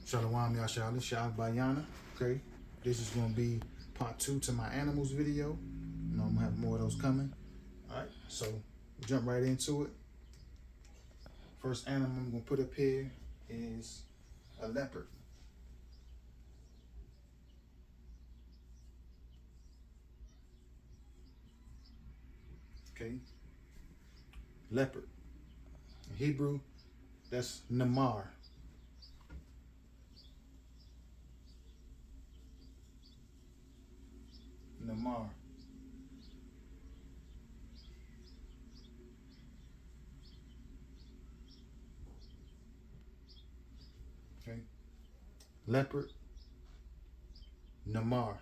Shalom, Yashal, Shah Bayana. Okay, this is gonna be part 2 to my animals video. You know, I'm gonna have more of those coming. All right, so we'll jump right into it. First animal I'm gonna put up here is a leopard. Okay, leopard. In Hebrew, that's Namar. Namar. Okay, leopard, Namar.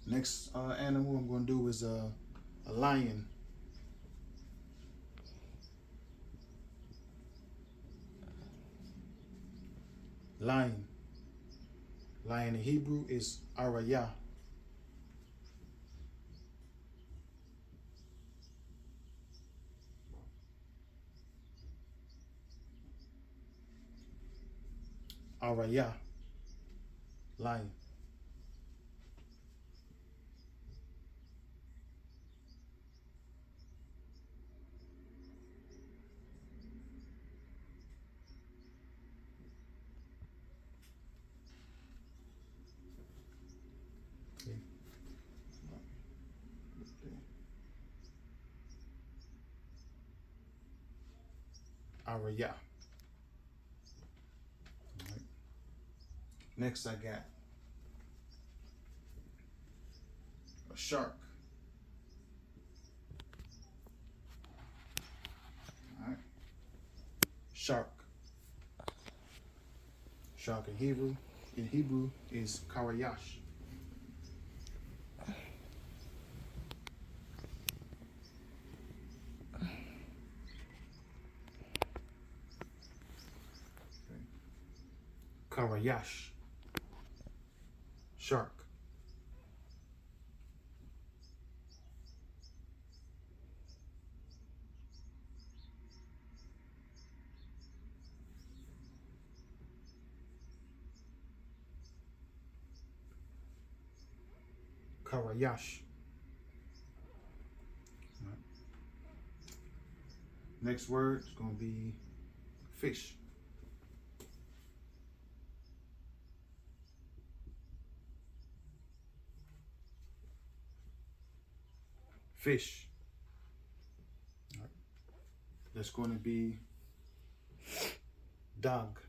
Next animal I'm gonna do is a lion. Lion. Lion in Hebrew is Arayah. Arayah. Lion. Okay. Arayah. Right. Next I got a shark. All right. Shark. Shark in Hebrew is Karayash. Okay. Karayash. Shark. Karayash. All right. Next word is going to be fish. Fish. All right. That's going to be dog.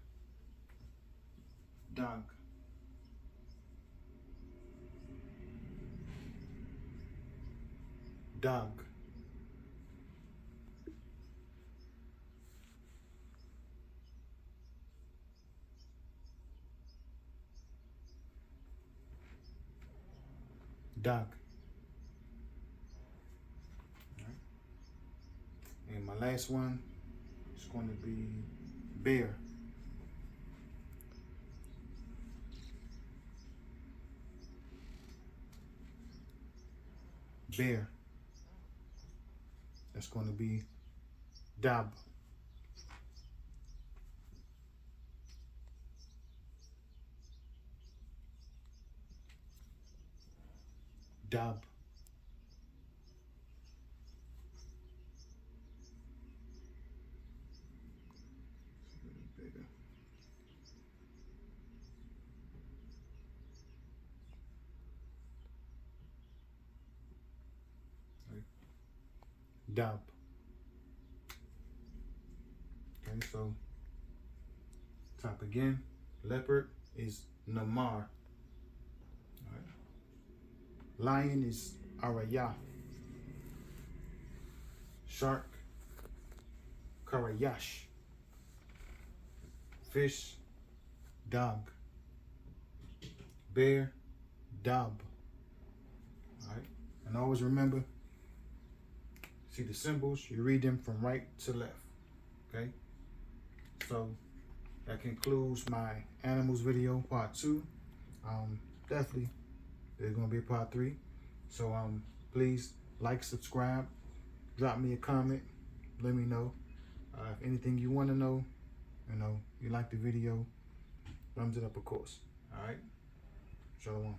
Dog. Dog. Dog. All right. And my last one is going to be bear. Bear. That's going to be dab. Dab. Dab. Okay, so top again. Leopard is Namar. All right. Lion is Arayah. Shark, Karayash. Fish, dog. Bear, dab. All right. And always remember, see the symbols, you read them from right to left. Okay. So that concludes my animals video part 2. Definitely there's gonna be a part 3. So please like, subscribe, drop me a comment, let me know If anything you want to know, you like the video, thumbs it up, of course. All right. Shalom.